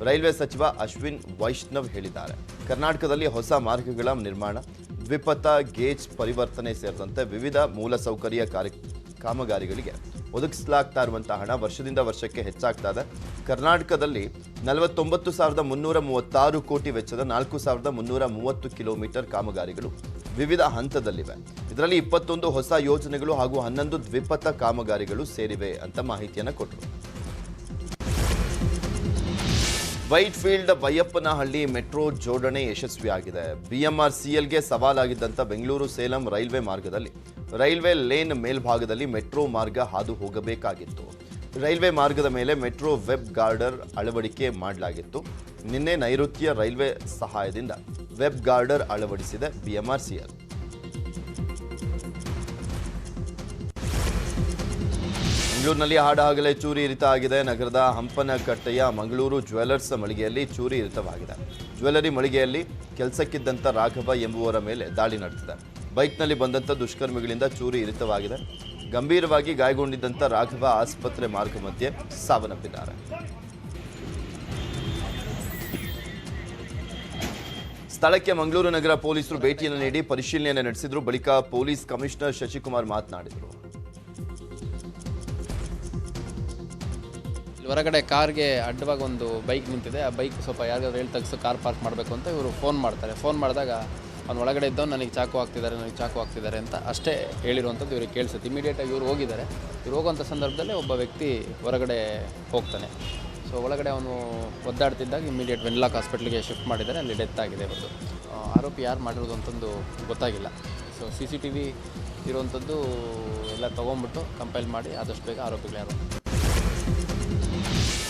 ರೈಲ್ವೆ ಸಚಿವ ಅಶ್ವಿನ್ ವೈಷ್ಣವ್ ಹೇಳಿದ್ದಾರೆ. ಕರ್ನಾಟಕದಲ್ಲಿ ಹೊಸ ಮಾರ್ಗಗಳ ನಿರ್ಮಾಣ, ದ್ವಿಪಥ ಗೇಜ್ ಪರಿವರ್ತನೆ ಸೇರಿದಂತೆ ವಿವಿಧ ಮೂಲಸೌಕರ್ಯ ಕಾಮಗಾರಿಗಳಿಗೆ ಒದಗಿಸಲಾಗ್ತಾ ಇರುವಂತಹ ಹಣ ವರ್ಷದಿಂದ ವರ್ಷಕ್ಕೆ ಹೆಚ್ಚಾಗ್ತಾ ಇದೆ. ಕರ್ನಾಟಕದಲ್ಲಿ 49,336 ಕೋಟಿ ವೆಚ್ಚದ 4,330 ಕಿಲೋಮೀಟರ್ ಕಾಮಗಾರಿಗಳು ವಿವಿಧ ಹಂತದಲ್ಲಿವೆ. ಇದರಲ್ಲಿ 21 ಹೊಸ ಯೋಜನೆಗಳು ಹಾಗೂ 11 ದ್ವಿಪಥ ಕಾಮಗಾರಿಗಳು ಸೇರಿವೆ ಅಂತ ಮಾಹಿತಿಯನ್ನು ಕೊಟ್ಟರು. ವೈಟ್ ಫೀಲ್ಡ್ ಬೈಯಪ್ಪನಹಳ್ಳಿ ಮೆಟ್ರೋ ಜೋಡಣೆ ಯಶಸ್ವಿಯಾಗಿದೆ. BMRCLಗೆ ಸವಾಲಾಗಿದ್ದಂಥ ಬೆಂಗಳೂರು ಸೇಲಂ ರೈಲ್ವೆ ಮಾರ್ಗದಲ್ಲಿ ರೈಲ್ವೆ ಲೇನ್ ಮೇಲ್ಭಾಗದಲ್ಲಿ ಮೆಟ್ರೋ ಮಾರ್ಗ ಹಾದು ಹೋಗಬೇಕಾಗಿತ್ತು. ರೈಲ್ವೆ ಮಾರ್ಗದ ಮೇಲೆ ಮೆಟ್ರೋ ವೆಬ್ ಗಾರ್ಡರ್ ಅಳವಡಿಕೆ ಮಾಡಲಾಗಿತ್ತು. ನಿನ್ನೆ ನೈಋತ್ಯ ರೈಲ್ವೆ ಸಹಾಯದಿಂದ ವೆಬ್ ಗಾರ್ಡರ್ ಅಳವಡಿಸಿದೆ BMRCL. ಮಂಗಳೂರಿನಲ್ಲಿ ಹಾಡಹಗಲೇ ಚೂರಿ ಇರಿತ ಆಗಿದೆ. ನಗರದ ಹಂಪನಕಟ್ಟೆಯ ಮಂಗಳೂರು ಜ್ಯುವೆಲರ್ಸ್ ಮಳಿಗೆಯಲ್ಲಿ ಚೂರಿ ಇರಿತವಾಗಿದೆ. ಜ್ಯುವೆಲರಿ ಮಳಿಗೆಯಲ್ಲಿ ಕೆಲಸಕ್ಕಿದ್ದಂಥ ರಾಘವ ಎಂಬುವರ ಮೇಲೆ ದಾಳಿ ನಡೆದಿದೆ. ಬೈಕ್ನಲ್ಲಿ ಬಂದಂಥ ದುಷ್ಕರ್ಮಿಗಳಿಂದ ಚೂರಿ ಇರಿತವಾಗಿದೆ. ಗಂಭೀರವಾಗಿ ಗಾಯಗೊಂಡಿದ್ದಂಥ ರಾಘವ ಆಸ್ಪತ್ರೆ ಮಾರ್ಗ ಮಧ್ಯೆ ಸಾವನ್ನಪ್ಪಿದ್ದಾರೆ. ಸ್ಥಳಕ್ಕೆ ಮಂಗಳೂರು ನಗರ ಪೊಲೀಸರು ಭೇಟಿಯನ್ನು ನೀಡಿ ಪರಿಶೀಲನೆ ನಡೆಸಿದ್ರು. ಬಳಿಕ ಪೊಲೀಸ್ ಕಮಿಷನರ್ ಶಶಿಕುಮಾರ್ ಮಾತನಾಡಿದರು. ಹೊರಗಡೆ ಕಾರ್ಗೆ ಅಡ್ಡವಾಗಿ ಒಂದು ಬೈಕ್ ನಿಂತಿದೆ. ಆ ಬೈಕ್ ಸ್ವಲ್ಪ ಯಾರಿಗಾದ್ರೂ ಹೇಳಿ ತೆಗೆಸು ಕಾರ್ ಪಾರ್ಕ್ ಮಾಡಬೇಕು ಅಂತ ಇವರು ಫೋನ್ ಮಾಡ್ತಾರೆ. ಫೋನ್ ಮಾಡಿದಾಗ ಅವ್ನು ಒಳಗಡೆ ಇದ್ದವ್ನು ನನಗೆ ಚಾಕು ಹಾಕ್ತಿದ್ದಾರೆ ಅಂತ ಅಷ್ಟೇ ಹೇಳಿರುವಂಥದ್ದು ಇವ್ರಿಗೆ ಕೇಳಿಸುತ್ತೆ. ಇಮಿಡಿಯೇಟಾಗಿ ಇವ್ರು ಹೋಗಿದ್ದಾರೆ. ಇವ್ರು ಹೋಗುವಂಥ ಸಂದರ್ಭದಲ್ಲಿ ಒಬ್ಬ ವ್ಯಕ್ತಿ ಹೊರಗಡೆ ಹೋಗ್ತಾನೆ. ಸೊ ಒಳಗಡೆ ಅವನು ಒದ್ದಾಡ್ತಿದ್ದಾಗ ಇಮಿಡಿಯೇಟ್ ವೆನ್ಲಾಕ್ ಹಾಸ್ಪಿಟ್ಲಿಗೆ ಶಿಫ್ಟ್ ಮಾಡಿದ್ದಾರೆ. ಅಲ್ಲಿ ಡೆತ್ ಆಗಿದೆ ಇವ್ರದ್ದು. ಆರೋಪಿ ಯಾರು ಮಾಡಿರೋದು ಅಂತಂದು ಗೊತ್ತಾಗಿಲ್ಲ. ಸೊ CCTV ಇರುವಂಥದ್ದು ಎಲ್ಲ ತೊಗೊಂಡ್ಬಿಟ್ಟು ಕಂಪೈಲ್ ಮಾಡಿ ಆದಷ್ಟು ಬೇಗ ಆರೋಪಿಗಳು ಯಾರು.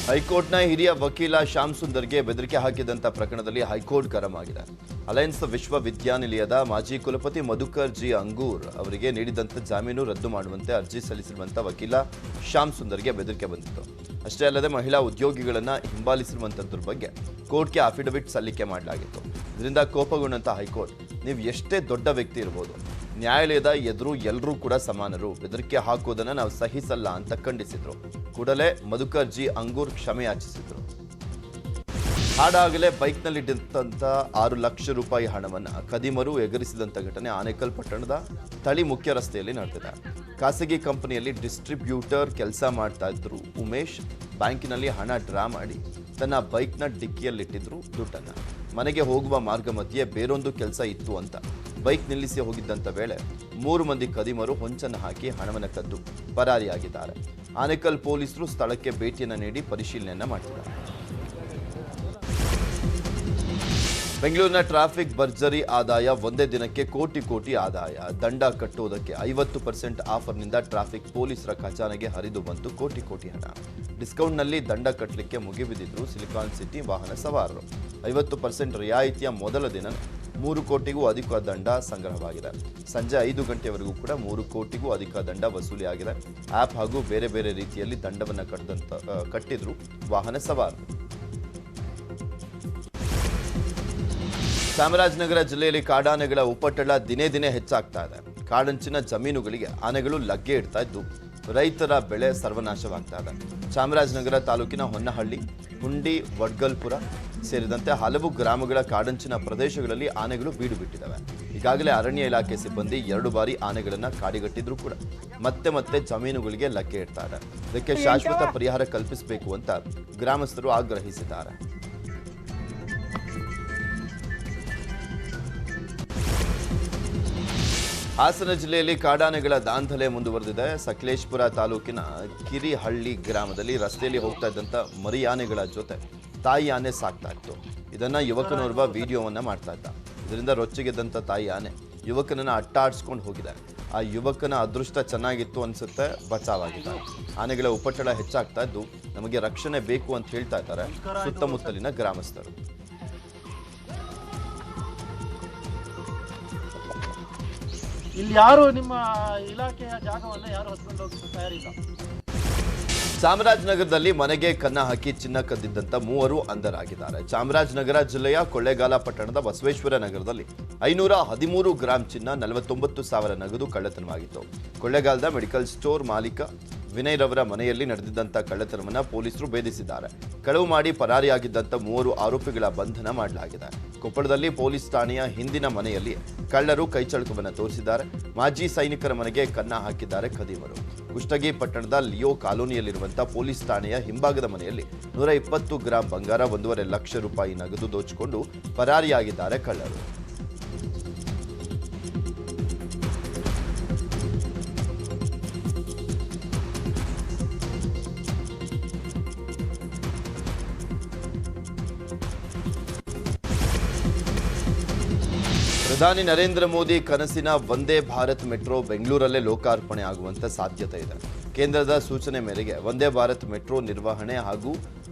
ಹೈಕೋರ್ಟ್ನ ಹಿರಿಯ ವಕೀಲ ಶ್ಯಾಮ್ ಸುಂದರ್ಗೆ ಬೆದರಿಕೆ ಹಾಕಿದಂಥ ಪ್ರಕರಣದಲ್ಲಿ ಹೈಕೋರ್ಟ್ ಗರಂ ಆಗಿದೆ. ಅಲಯನ್ಸ್ ವಿಶ್ವವಿದ್ಯಾನಿಲಯದ ಮಾಜಿ ಕುಲಪತಿ ಮಧುಕರ್ ಜಿ ಅಂಗೂರ್ ಅವರಿಗೆ ನೀಡಿದಂಥ ಜಾಮೀನು ರದ್ದು ಮಾಡುವಂತೆ ಅರ್ಜಿ ಸಲ್ಲಿಸಿರುವಂಥ ವಕೀಲ ಶ್ಯಾಮ್ ಸುಂದರ್ಗೆ ಬೆದರಿಕೆ ಬಂದಿತ್ತು. ಅಷ್ಟೇ ಅಲ್ಲದೆ ಮಹಿಳಾ ಉದ್ಯೋಗಿಗಳನ್ನು ಹಿಂಬಾಲಿಸಿರುವಂಥದ್ರ ಬಗ್ಗೆ ಕೋರ್ಟ್ಗೆ ಅಫಿಡವಿಟ್ ಸಲ್ಲಿಕೆ ಮಾಡಲಾಗಿತ್ತು. ಇದರಿಂದ ಕೋಪಗೊಂಡಂಥ ಹೈಕೋರ್ಟ್, ನೀವು ಎಷ್ಟೇ ದೊಡ್ಡ ವ್ಯಕ್ತಿ ಇರ್ಬೋದು, ನ್ಯಾಯಾಲಯದ ಎದುರು ಎಲ್ಲರೂ ಕೂಡ ಸಮಾನರು, ಬೆದರಿಕೆ ಹಾಕುವುದನ್ನು ನಾವು ಸಹಿಸಲ್ಲ ಅಂತ ಖಂಡಿಸಿದ್ರು. ಕೂಡಲೇ ಮಧುಕರ್ ಜಿ ಅಂಗೂರ್ ಕ್ಷಮೆ ಯಾಚಿಸಿದ್ರು. ಹಾಡಾಗಲೇ ಬೈಕ್ನಲ್ಲಿದ್ದಂಥ 6 ಲಕ್ಷ ರೂಪಾಯಿ ಹಣವನ್ನು ಖದೀಮರು ಎಗರಿಸಿದಂಥ ಘಟನೆ ಆನೇಕಲ್ ಪಟ್ಟಣದ ತಳಿ ಮುಖ್ಯ ರಸ್ತೆಯಲ್ಲಿ ನಡೆದಿದೆ. ಖಾಸಗಿ ಕಂಪನಿಯಲ್ಲಿ ಡಿಸ್ಟ್ರಿಬ್ಯೂಟರ್ ಕೆಲಸ ಮಾಡ್ತಾ ಇದ್ರು ಉಮೇಶ್ ಬ್ಯಾಂಕಿನಲ್ಲಿ ಹಣ ಡ್ರಾ ಮಾಡಿ ತನ್ನ ಬೈಕ್ನ ಡಿಕ್ಕಿಯಲ್ಲಿಟ್ಟಿದ್ರು ದುಡ್ಡನ್ನು. ಮನೆಗೆ ಹೋಗುವ ಮಾರ್ಗ ಮಧ್ಯೆ ಬೇರೊಂದು ಕೆಲಸ ಇತ್ತು ಅಂತ ಬೈಕ್ ನಿಲ್ಲಿಸಿ ಹೋಗಿದ್ದಂಥ ವೇಳೆ 3 ಮಂದಿ ಖದೀಮರು ಹೊಂಚನ್ನು ಹಾಕಿ ಹಣವನ್ನು ಕದ್ದು ಪರಾರಿಯಾಗಿದ್ದಾರೆ. ಆನೇಕಲ್ ಪೊಲೀಸರು ಸ್ಥಳಕ್ಕೆ ಭೇಟಿಯನ್ನು ನೀಡಿ ಪರಿಶೀಲನೆಯನ್ನು ಮಾಡಿದ್ದಾರೆ. ಬೆಂಗಳೂರಿನ ಟ್ರಾಫಿಕ್ ಭರ್ಜರಿ ಆದಾಯ. ಒಂದೇ ದಿನಕ್ಕೆ ಕೋಟಿ ಆದಾಯ. ದಂಡ ಕಟ್ಟುವುದಕ್ಕೆ 50% ಆಫರ್ನಿಂದ ಟ್ರಾಫಿಕ್ ಪೊಲೀಸರ ಖಜಾನೆಗೆ ಹರಿದು ಬಂತು ಕೋಟಿ ಹಣ. ಡಿಸ್ಕೌಂಟ್ನಲ್ಲಿ ದಂಡ ಕಟ್ಟಲಿಕ್ಕೆ ಮುಗಿಬಿದ್ದಿದ್ರು ಸಿಲಿಕಾನ್ ಸಿಟಿ ವಾಹನ ಸವಾರರು. 50% ರಿಯಾಯಿತಿಯ ಮೊದಲ ದಿನ 3 ಕೋಟಿಗೂ ಅಧಿಕ ದಂಡ ಸಂಗ್ರಹವಾಗಿದೆ. ಸಂಜೆ 5 ಗಂಟೆವರೆಗೂ ಕೂಡ 3 ಕೋಟಿಗೂ ಅಧಿಕ ದಂಡ ವಸೂಲಿಯಾಗಿದೆ. ಆ್ಯಪ್ ಹಾಗೂ ಬೇರೆ ಬೇರೆ ರೀತಿಯಲ್ಲಿ ದಂಡವನ್ನು ಕಟ್ಟಿದ್ರು ವಾಹನ ಸವಾರರು. ಚಾಮರಾಜನಗರ ಜಿಲ್ಲೆಯಲ್ಲಿ ಕಾಡಾನೆಗಳ ಉಪಟಳ ದಿನೇ ಹೆಚ್ಚಾಗ್ತಾ ಇದೆ. ಕಾಡಂಚಿನ ಜಮೀನುಗಳಿಗೆ ಆನೆಗಳು ಲಗ್ಗೆ ಇಡ್ತಾ ಇದ್ದು ರೈತರ ಬೆಳೆ ಸರ್ವನಾಶವಾಗ್ತಾ ಇದೆ. ಚಾಮರಾಜನಗರ ತಾಲೂಕಿನ ಹೊನ್ನಹಳ್ಳಿ, ಹುಂಡಿ, ವಡ್ಗಲ್ಪುರ ಸೇರಿದಂತೆ ಹಲವು ಗ್ರಾಮಗಳ ಕಾಡಂಚಿನ ಪ್ರದೇಶಗಳಲ್ಲಿ ಆನೆಗಳು ಬೀಡು ಬಿಟ್ಟಿದ್ದಾವೆ. ಈಗಾಗಲೇ ಅರಣ್ಯ ಇಲಾಖೆ ಸಿಬ್ಬಂದಿ 2 ಬಾರಿ ಆನೆಗಳನ್ನು ಕಾಡಿಗಟ್ಟಿದ್ರು ಕೂಡ ಮತ್ತೆ ಜಮೀನುಗಳಿಗೆ ಲಗ್ಗೆ ಇಡ್ತಾರೆ. ಇದಕ್ಕೆ ಶಾಶ್ವತ ಪರಿಹಾರ ಕಲ್ಪಿಸಬೇಕು ಅಂತ ಗ್ರಾಮಸ್ಥರು ಆಗ್ರಹಿಸಿದ್ದಾರೆ. ಹಾಸನ ಜಿಲ್ಲೆಯಲ್ಲಿ ಕಾಡಾನೆಗಳ ದಾಂಧಲೆ ಮುಂದುವರೆದಿದೆ. ಸಕಲೇಶಪುರ ತಾಲೂಕಿನ ಕಿರಿಹಳ್ಳಿ ಗ್ರಾಮದಲ್ಲಿ ರಸ್ತೆಯಲ್ಲಿ ಹೋಗ್ತಾ ಇದ್ದಂಥ ಮರಿ ಆನೆಗಳ ಜೊತೆ ತಾಯಿ ಆನೆ ಸಾಕ್ತಾ ಇತ್ತು. ಇದನ್ನ ಯುವಕನೋರ್ವ ವಿಡಿಯೋವನ್ನ ಮಾಡ್ತಾ ಇದ್ದ. ಇದರಿಂದ ರೊಚ್ಚಿಗೆದ್ದಂಥ ತಾಯಿ ಆನೆ ಯುವಕನನ್ನ ಅಟ್ಟಾಡಿಸ್ಕೊಂಡು ಹೋಗಿದೆ. ಆ ಯುವಕನ ಅದೃಷ್ಟ ಚೆನ್ನಾಗಿತ್ತು ಅನ್ಸುತ್ತೆ, ಬಚಾವಾಗಿದ್ದಾರೆ. ಆನೆಗಳ ಉಪಟಳ ಹೆಚ್ಚಾಗ್ತಾ ಇದ್ದು ನಮಗೆ ರಕ್ಷಣೆ ಬೇಕು ಅಂತ ಹೇಳ್ತಾ ಇದ್ದಾರೆ ಸುತ್ತಮುತ್ತಲಿನ ಗ್ರಾಮಸ್ಥರು. ಇಲ್ಲಿ ಯಾರು ನಿಮ್ಮ ಇಲಾಖೆಯ ಜಾಗವನ್ನು ಯಾರು ಹೊತ್ಕೊಂಡು ಹೋಗಲು ತಯಾರಿಲ್ಲ. ಚಾಮರಾಜನಗರದಲ್ಲಿ ಮನೆಗೆ ಕನ್ನ ಹಾಕಿ ಚಿನ್ನ ಕದ್ದಿದ್ದಂತ 3 ಅಂಧರಾಗಿದ್ದಾರೆ. ಚಾಮರಾಜನಗರ ಜಿಲ್ಲೆಯ ಕೊಳ್ಳೇಗಾಲ ಪಟ್ಟಣದ ಬಸವೇಶ್ವರ ನಗರದಲ್ಲಿ 513 ಗ್ರಾಂ ಚಿನ್ನ, 49,000 ನಗದು ಕಳ್ಳತನವಾಗಿತ್ತು. ಕೊಳ್ಳೇಗಾಲದ ಮೆಡಿಕಲ್ ಸ್ಟೋರ್ ಮಾಲೀಕ ವಿನಯ್ ರವರ ಮನೆಯಲ್ಲಿ ನಡೆದಿದ್ದಂಥ ಕಳ್ಳತನವನ್ನು ಪೊಲೀಸರು ಭೇದಿಸಿದ್ದಾರೆ. ಕಳವು ಮಾಡಿ ಪರಾರಿಯಾಗಿದ್ದಂಥ 3 ಆರೋಪಿಗಳ ಬಂಧನ ಮಾಡಲಾಗಿದೆ. ಕೊಪ್ಪಳದಲ್ಲಿ ಪೊಲೀಸ್ ಠಾಣೆಯ ಹಿಂದಿನ ಮನೆಯಲ್ಲಿ ಕಳ್ಳರು ಕೈಚಳಕವನ್ನು ತೋರಿಸಿದ್ದಾರೆ. ಮಾಜಿ ಸೈನಿಕರ ಮನೆಗೆ ಕನ್ನ ಹಾಕಿದ್ದಾರೆ ಖದೀಮರು. ಕುಷ್ಟಗಿ ಪಟ್ಟಣದ ಲಿಯೋ ಕಾಲೋನಿಯಲ್ಲಿರುವಂಥ ಪೊಲೀಸ್ ಠಾಣೆಯ ಹಿಂಭಾಗದ ಮನೆಯಲ್ಲಿ 120 ಗ್ರಾಂ ಬಂಗಾರ, 1.5 ಲಕ್ಷ ರೂಪಾಯಿ ನಗದು ದೋಚಿಕೊಂಡು ಪರಾರಿಯಾಗಿದ್ದಾರೆ ಕಳ್ಳರು. ಪ್ರಧಾನಿ ನರೇಂದ್ರ ಮೋದಿ ಕನಸಿನ ವಂದೇ ಭಾರತ್ ಮೆಟ್ರೋ ಬೆಂಗಳೂರಲ್ಲೇ ಲೋಕಾರ್ಪಣೆ ಆಗುವಂತ ಸಾಧ್ಯತೆ ಇದೆ. ಕೇಂದ್ರದ ಸೂಚನೆ ಮೇರೆಗೆ ವಂದೇ ಭಾರತ್ ಮೆಟ್ರೋ ನಿರ್ವಹಣೆ ಹಾಗೂ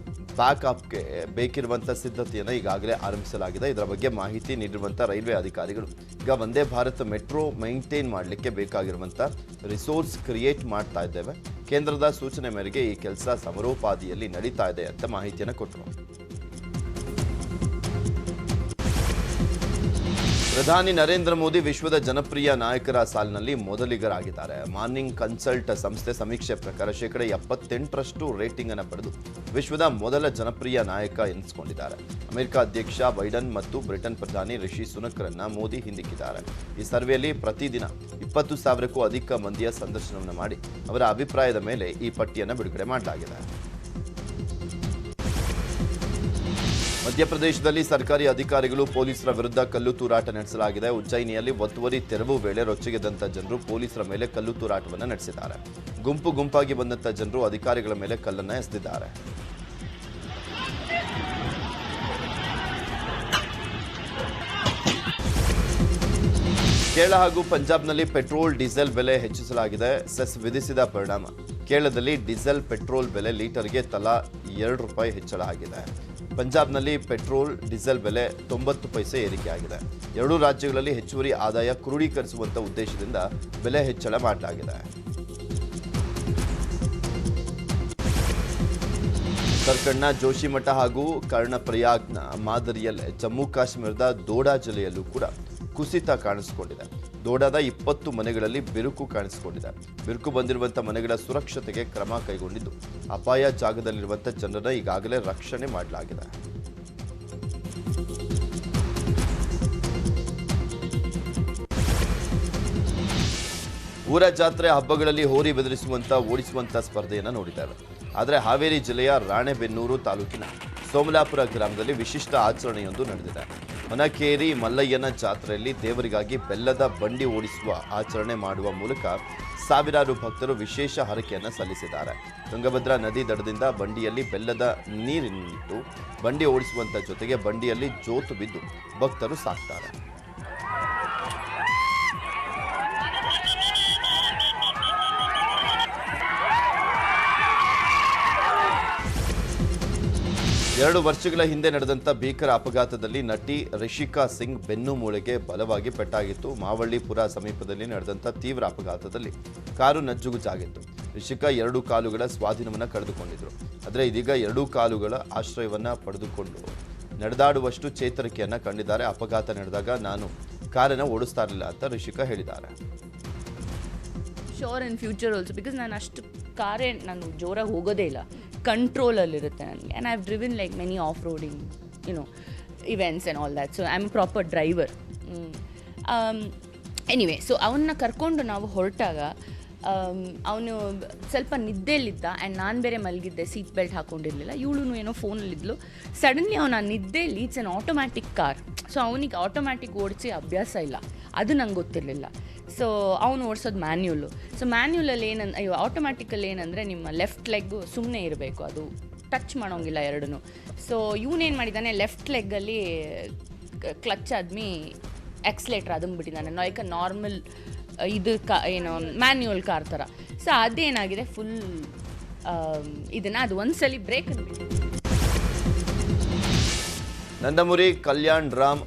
ಬ್ಯಾಕ್ಅಪ್ಗೆ ಬೇಕಿರುವಂಥ ಸಿದ್ಧತೆಯನ್ನು ಈಗಾಗಲೇ ಆರಂಭಿಸಲಾಗಿದೆ. ಇದರ ಬಗ್ಗೆ ಮಾಹಿತಿ ನೀಡಿರುವಂಥ ರೈಲ್ವೆ ಅಧಿಕಾರಿಗಳು ಈಗ ವಂದೇ ಭಾರತ್ ಮೆಟ್ರೋ ಮೈಂಟೈನ್ ಮಾಡಲಿಕ್ಕೆ ಬೇಕಾಗಿರುವಂಥ ರಿಸೋರ್ಸ್ ಕ್ರಿಯೇಟ್ ಮಾಡ್ತಾ ಇದ್ದೇವೆ. ಕೇಂದ್ರದ ಸೂಚನೆ ಮೇರೆಗೆ ಈ ಕೆಲಸ ಸಮರೋಪಾದಿಯಲ್ಲಿ ನಡೀತಾ ಇದೆ ಅಂತ ಮಾಹಿತಿಯನ್ನು ಕೊಟ್ಟರು. ಪ್ರಧಾನಿ ನರೇಂದ್ರ ಮೋದಿ ವಿಶ್ವದ ಜನಪ್ರಿಯ ನಾಯಕರ ಸಾಲಿನಲ್ಲಿ ಮೊದಲಿಗರಾಗಿದ್ದಾರೆ. ಮಾರ್ನಿಂಗ್ ಕನ್ಸಲ್ಟ್ ಸಂಸ್ಥೆ ಸಮೀಕ್ಷೆ ಪ್ರಕಾರ 78% ರೇಟಿಂಗ್ ಅನ್ನು ಪಡೆದು ವಿಶ್ವದ ಮೊದಲ ಜನಪ್ರಿಯ ನಾಯಕ ಎನಿಸಿಕೊಂಡಿದ್ದಾರೆ. ಅಮೆರಿಕ ಅಧ್ಯಕ್ಷ ಬೈಡನ್ ಮತ್ತು ಬ್ರಿಟನ್ ಪ್ರಧಾನಿ ರಿಷಿ ಸುನಕ್ರನ್ನ ಮೋದಿ ಹಿಂದಿಕ್ಕಿದ್ದಾರೆ. ಈ ಸರ್ವೆಯಲ್ಲಿ ಪ್ರತಿದಿನ 20,000ಕ್ಕೂ ಅಧಿಕ ಮಂದಿಯ ಸಂದರ್ಶನವನ್ನು ಮಾಡಿ ಅವರ ಅಭಿಪ್ರಾಯದ ಮೇಲೆ ಈ ಪಟ್ಟಿಯನ್ನು ಬಿಡುಗಡೆ ಮಾಡಲಾಗಿದೆ. ಮಧ್ಯಪ್ರದೇಶದಲ್ಲಿ ಸರ್ಕಾರಿ ಅಧಿಕಾರಿಗಳು ಪೊಲೀಸರ ವಿರುದ್ಧ ಕಲ್ಲು ತೂರಾಟ ನಡೆಸಲಾಗಿದೆ. ಉಜ್ಜಯಿನಿಯಲ್ಲಿ ಒತ್ತುವರಿ ತೆರವು ವೇಳೆ ರೊಚ್ಚಿಗೆದ್ದಂಥ ಜನರು ಪೊಲೀಸರ ಮೇಲೆ ಕಲ್ಲು ತೂರಾಟವನ್ನು ನಡೆಸಿದ್ದಾರೆ. ಗುಂಪಾಗಿ ಬಂದಂಥ ಜನರು ಅಧಿಕಾರಿಗಳ ಮೇಲೆ ಕಲ್ಲನ್ನು ಎಸೆದಿದ್ದಾರೆ. ಕೇರಳ ಹಾಗೂ ಪಂಜಾಬ್ನಲ್ಲಿ ಪೆಟ್ರೋಲ್ ಡೀಸೆಲ್ ಬೆಲೆ ಹೆಚ್ಚಿಸಲಾಗಿದೆ. ಸೆಸ್ ವಿಧಿಸಿದ ಪರಿಣಾಮ ಕೇರಳದಲ್ಲಿ ಡೀಸೆಲ್ ಪೆಟ್ರೋಲ್ ಬೆಲೆ ಲೀಟರ್ಗೆ ತಲಾ 2 ರೂಪಾಯಿ ಹೆಚ್ಚಳ ಆಗಿದೆ. ಪಂಜಾಬ್ನಲ್ಲಿ ಪೆಟ್ರೋಲ್ ಡೀಸೆಲ್ ಬೆಲೆ 90 ಪೈಸೆ ಏರಿಕೆಯಾಗಿದೆ. ಎರಡೂ ರಾಜ್ಯಗಳಲ್ಲಿ ಹೆಚ್ಚುವರಿ ಆದಾಯ ಕ್ರೋಢೀಕರಿಸುವಂತ ಉದ್ದೇಶದಿಂದ ಬೆಲೆ ಹೆಚ್ಚಳ ಮಾಡಲಾಗಿದೆ. ಉತ್ತರಾಖಂಡ್ನ ಜೋಶಿಮಠ ಹಾಗೂ ಕರ್ಣಪ್ರಯಾಗ್ನ ಮಾದರಿಯಲ್ಲೇ ಜಮ್ಮು ಕಾಶ್ಮೀರದ ದೋಡಾ ಜಿಲ್ಲೆಯಲ್ಲೂ ಕೂಡ ಕುಸಿತ ಕಾಣಿಸಿಕೊಂಡಿದೆ. ದೋಡಾದ 20 ಮನೆಗಳಲ್ಲಿ ಬಿರುಕು ಕಾಣಿಸಿಕೊಂಡಿದೆ. ಬಿರುಕು ಬಂದಿರುವಂಥ ಮನೆಗಳ ಸುರಕ್ಷತೆಗೆ ಕ್ರಮ ಕೈಗೊಂಡಿದ್ದು ಅಪಾಯ ಜಾಗದಲ್ಲಿರುವಂಥ ಜನರನ್ನ ಈಗಾಗಲೇ ರಕ್ಷಣೆ ಮಾಡಲಾಗಿದೆ. ಊರ ಜಾತ್ರೆ ಹಬ್ಬಗಳಲ್ಲಿ ಹೋರಿ ಬೆದರಿಸುವಂತ ಓಡಿಸುವಂತ ಸ್ಪರ್ಧೆಯನ್ನು ನೋಡಿದ್ದಾರೆ. ಆದರೆ ಹಾವೇರಿ ಜಿಲ್ಲೆಯ ರಾಣೆಬೆನ್ನೂರು ತಾಲೂಕಿನ ಸೋಮಲಾಪುರ ಗ್ರಾಮದಲ್ಲಿ ವಿಶಿಷ್ಟ ಆಚರಣೆಯೊಂದು ನಡೆದಿದೆ. ಹೊನಕೇರಿ ಮಲ್ಲಯ್ಯನ ಜಾತ್ರೆಯಲ್ಲಿ ದೇವರಿಗಾಗಿ ಬೆಲ್ಲದ ಬಂಡಿ ಓಡಿಸುವ ಆಚರಣೆ ಮಾಡುವ ಮೂಲಕ ಸಾವಿರಾರು ಭಕ್ತರು ವಿಶೇಷ ಹರಕೆಯನ್ನು ಸಲ್ಲಿಸಿದ್ದಾರೆ. ತುಂಗಭದ್ರಾ ನದಿ ದಡದಿಂದ ಬಂಡಿಯಲ್ಲಿ ಬೆಲ್ಲದ ನೀರಿನಿಟ್ಟು ಬಂಡಿ ಓಡಿಸುವಂತ ಜೊತೆಗೆ ಬಂಡಿಯಲ್ಲಿ ಜೋತು ಬಿದ್ದು ಭಕ್ತರು ಸಾಕ್ತಾರೆ. ಎರಡು ವರ್ಷಗಳ ಹಿಂದೆ ನಡೆದಂಥ ಭೀಕರ ಅಪಘಾತದಲ್ಲಿ ನಟಿ ರಿಷಿಕಾ ಸಿಂಗ್ ಬೆನ್ನು ಮೂಳೆಗೆ ಬಲವಾಗಿ ಪೆಟ್ಟಾಗಿತ್ತು. ಮಾವಳ್ಳಿಪುರ ಸಮೀಪದಲ್ಲಿ ನಡೆದಂಥ ತೀವ್ರ ಅಪಘಾತದಲ್ಲಿ ಕಾರು ನಜ್ಜುಗುಜ್ಜಾಗಿತ್ತು. ರಿಷಿಕಾ 2 ಕಾಲುಗಳ ಸ್ವಾಧೀನವನ್ನು ಕಳೆದುಕೊಂಡಿದ್ರು. ಆದರೆ ಇದೀಗ 2 ಕಾಲುಗಳ ಆಶ್ರಯವನ್ನು ಪಡೆದುಕೊಂಡು ನಡೆದಾಡುವಷ್ಟು ಚೇತರಿಕೆಯನ್ನು ಕಂಡಿದ್ದಾರೆ. ಅಪಘಾತ ನಡೆದಾಗ ನಾನು ಕಾರನ್ನು ಓಡಿಸ್ತಾ ಇರಲಿಲ್ಲ ಅಂತ ರಿಷಿಕಾ ಹೇಳಿದ್ದಾರೆ. Sure in future also because ನಾನು ಅಷ್ಟು ಕಾರೇ ನಾನು ಜೋರಾಗಿ ಹೋಗೋದೇ ಇಲ್ಲ, ಕಂಟ್ರೋಲಲ್ಲಿರುತ್ತೆ ನನಗೆ. And I have driven like many off roading events and all that. So I am proper driver. Anyway, so ಅವನ್ನ ಕರ್ಕೊಂಡು ನಾವು ಹೊರಟಾಗ ಅವನು ಸ್ವಲ್ಪ ನಿದ್ದೆಯಲ್ಲಿದ್ದ ಆ್ಯಂಡ್ ನಾನು ಬೇರೆ ಮಲಗಿದ್ದೆ, ಸೀಟ್ ಬೆಲ್ಟ್ ಹಾಕ್ಕೊಂಡಿರಲಿಲ್ಲ. ಇವಳು ಏನೋ ಫೋನಲ್ಲಿದ್ಲು. ಸಡನ್ಲಿ ಅವನ ನಿದ್ದೆಯಲ್ಲಿ it's an automatic car. So ಅವನಿಗೆ ಆಟೋಮ್ಯಾಟಿಕ್ ಓಡಿಸಿ ಅಭ್ಯಾಸ ಇಲ್ಲ, ಅದು ನಂಗೆ ಗೊತ್ತಿರಲಿಲ್ಲ. ಸೊ ಅವನು ಓಡಿಸೋದು ಮ್ಯಾನ್ಯುಲು. ಸೊ ಮ್ಯಾನ್ಯುಲಲ್ಲಿ ಆಟೋಮ್ಯಾಟಿಕಲ್ಲಿ ಏನಂದರೆ ನಿಮ್ಮ ಲೆಫ್ಟ್ ಲೆಗ್ಗು ಸುಮ್ಮನೆ ಇರಬೇಕು, ಅದು ಟಚ್ ಮಾಡೋಂಗಿಲ್ಲ ಎರಡೂ. ಸೊ ಇವನೇನು ಮಾಡಿದ್ದಾನೆ, ಲೆಫ್ಟ್ ಲೆಗ್ಗಲ್ಲಿ ಕ್ಲಚ್ ಆದ್ಮಿ ಎಕ್ಸ್ಲೇಟ್ರ್ ಅದನ್ನು ಬಿಟ್ಟಿದ್ದಾನೆ, ಲೈಕ್ ಅ ನಾರ್ಮಲ್ ಇದು ಏನೋ ಮ್ಯಾನ್ಯುವಲ್ ಕಾರ್ ಥರ. ಸೊ ಅದೇನಾಗಿದೆ, ಫುಲ್ ಇದನ್ನು ಅದು ಒಂದ್ಸಲಿ ಬ್ರೇಕ್ ಅಂದ್ಬಿಟ್ಟು ನಂದಮುರಿ ಕಲ್ಯಾಣ್ ರಾಮ್